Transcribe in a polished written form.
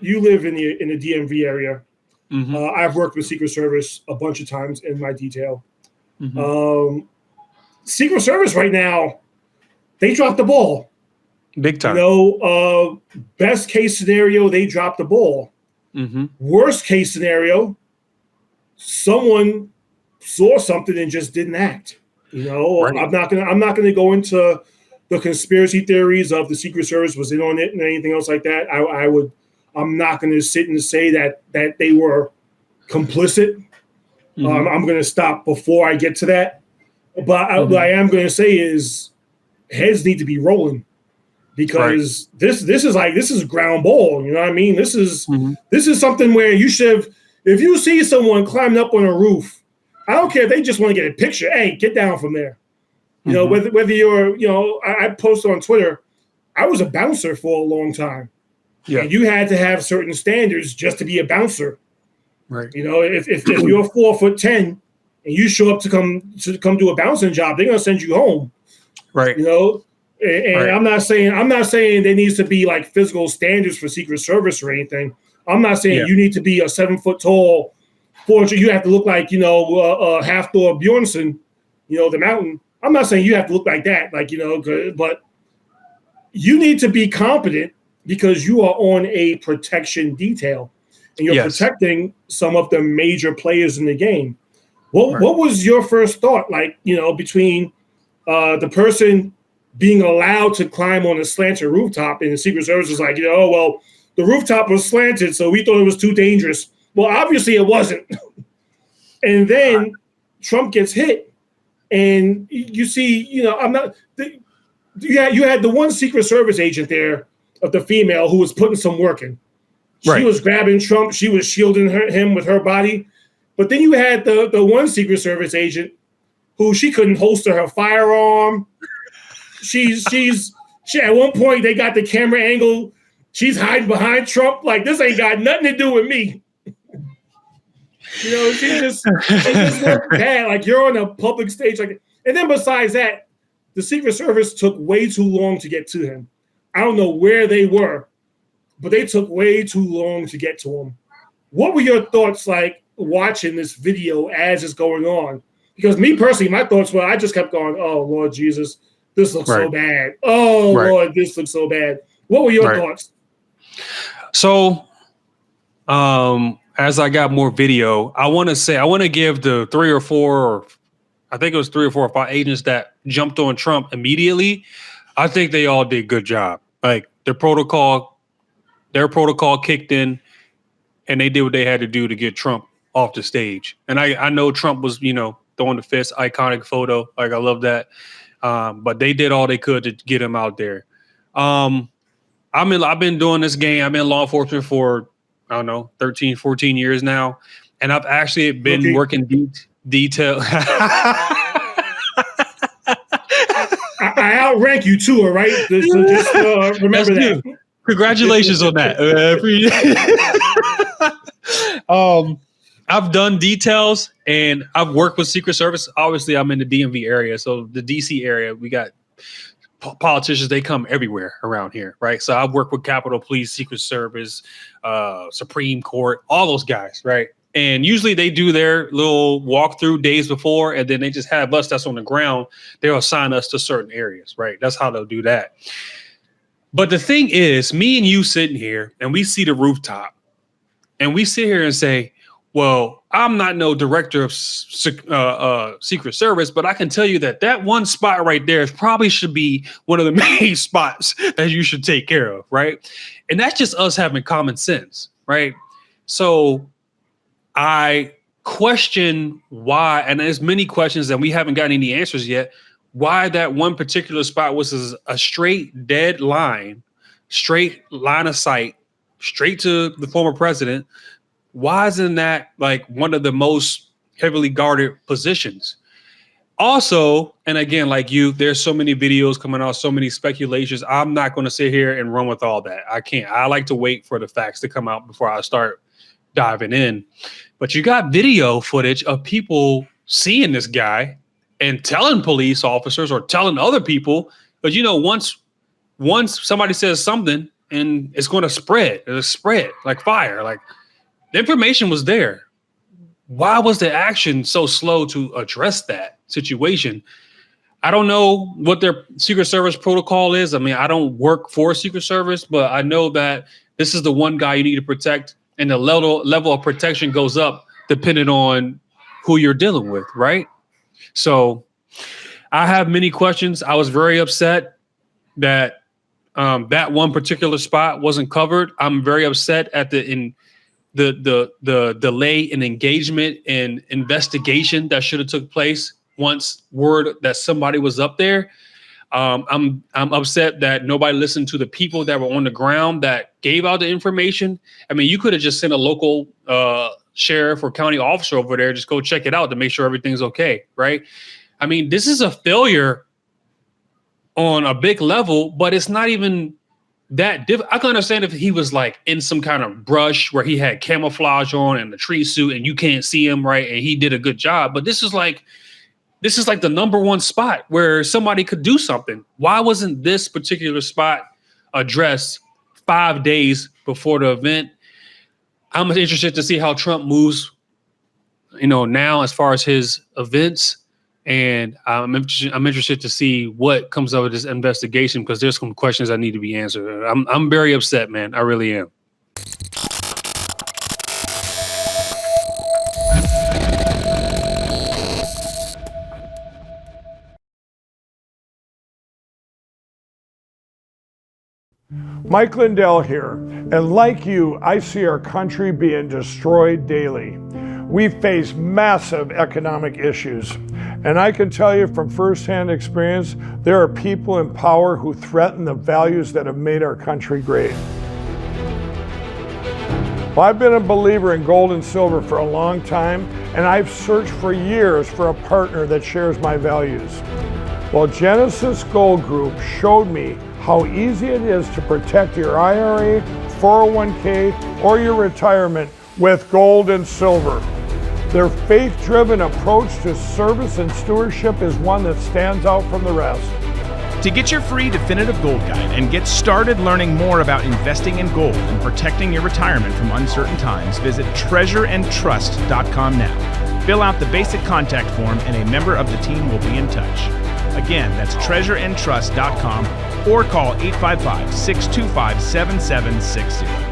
you live in the DMV area. I've worked with Secret Service a bunch of times in my detail. Secret Service right now, they dropped the ball. Big time. Best case scenario, they dropped the ball. Worst case scenario, someone saw something and just didn't act. Right. I'm not gonna go into the conspiracy theories of the Secret Service was in on it and anything else like that. I'm not gonna sit and say that they were complicit. I'm gonna stop before I get to that. But what I am gonna say is heads need to be rolling. Because this is ground ball, you know what I mean? This is something where you should have, if you see someone climbing up on a roof, I don't care if they just want to get a picture. Hey, get down from there. Whether you're, I post on Twitter, I was a bouncer for a long time. Yeah. And you had to have certain standards just to be a bouncer. Right. If you're 4'10" and you show up to come do a bouncing job, they're gonna send you home. Right. And I'm not saying there needs to be like physical standards for Secret Service or anything. I'm not saying you need to be a 7 foot tall, 400. You have to look like Halfthor Bjornsson, the mountain. I'm not saying you have to look like that, but you need to be competent because you are on a protection detail and you're protecting some of the major players in the game. What was your first thought, between the person being allowed to climb on a slanted rooftop and the Secret Service was like, the rooftop was slanted, so we thought it was too dangerous. Well, obviously it wasn't. And then Trump gets hit, and you see, you had the one Secret Service agent there of the female who was putting some work in. She was grabbing Trump. She was shielding him with her body. But then you had the one Secret Service agent who she couldn't holster her firearm. She's at one point they got the camera angle. She's hiding behind Trump. Like, this ain't got nothing to do with me. She just looked bad. Like, you're on a public stage. And then besides that, the Secret Service took way too long to get to him. I don't know where they were, but they took way too long to get to him. What were your thoughts like watching this video as it's going on? Because me personally, my thoughts were, I just kept going, oh, Lord Jesus, this looks so bad. Oh, Lord, this looks so bad. What were your thoughts? So, as I got more video, I want to give the 3 or 4, or I think it was 3 or 4 or 5 agents that jumped on Trump immediately. I think they all did a good job. Like, their protocol kicked in, and they did what they had to do to get Trump off the stage. And I know Trump was, throwing the fist, iconic photo. Like, I love that. But they did all they could to get him out there. I've been doing this game. I've been in law enforcement for, 13, 14 years now. And I've actually been working detail. I outrank you too, all right? So just remember that. Congratulations on that. I've done details and I've worked with Secret Service. Obviously, I'm in the DMV area. So the DC area, we got politicians. They come everywhere around here, right? So I've worked with Capitol Police, Secret Service, Supreme Court, all those guys, right? And usually they do their little walkthrough days before, and then they just have us that's on the ground. They'll assign us to certain areas, right? That's how they'll do that. But the thing is, me and you sitting here and we see the rooftop and we sit here and say, well, I'm not no director of Secret Service, but I can tell you that one spot right there probably should be one of the main spots that you should take care of, right? And that's just us having common sense, right? So I question why, and there's many questions that we haven't gotten any answers yet, why that one particular spot was a straight dead line, straight line of sight, straight to the former president. Why isn't that like one of the most heavily guarded positions? Also, and again, like you, there's so many videos coming out, so many speculations. I'm not going to sit here and run with all that. I can't. I like to wait for the facts to come out before I start diving in. But you got video footage of people seeing this guy and telling police officers or telling other people, but once somebody says something, and it's going to spread. It'll spread like fire. Like the information was there. Why was the action so slow to address that situation? I don't know what their Secret Service protocol is. I mean, I don't work for Secret Service, but I know that this is the one guy you need to protect, and the level of protection goes up depending on who you're dealing with, right? So I have many questions. I was very upset that that one particular spot wasn't covered. I'm very upset at the delay in engagement and investigation that should have took place once word that somebody was up there. I'm upset that nobody listened to the people that were on the ground that gave out the information. I mean, you could have just sent a local sheriff or county officer over there, just go check it out to make sure everything's okay, right? I mean, this is a failure on a big level, but it's not even that I can understand if he was like in some kind of brush where he had camouflage on and a tree suit and you can't see him, right? And he did a good job. But this is like the number one spot where somebody could do something. Why wasn't this particular spot addressed 5 days before the event? I'm interested to see how Trump moves, now as far as his events. And I'm interested to see what comes out of this investigation, because there's some questions that need to be answered. I'm very upset, man. I really am. Mike Lindell here, and like you, I see our country being destroyed daily. We face massive economic issues, and I can tell you from firsthand experience, there are people in power who threaten the values that have made our country great. Well, I've been a believer in gold and silver for a long time, and I've searched for years for a partner that shares my values. Well, Genesis Gold Group showed me how easy it is to protect your IRA, 401k, or your retirement with gold and silver. Their faith-driven approach to service and stewardship is one that stands out from the rest. To get your free definitive gold guide and get started learning more about investing in gold and protecting your retirement from uncertain times, visit treasureandtrust.com now. Fill out the basic contact form and a member of the team will be in touch. Again, that's treasureandtrust.com or call 855-625-7760.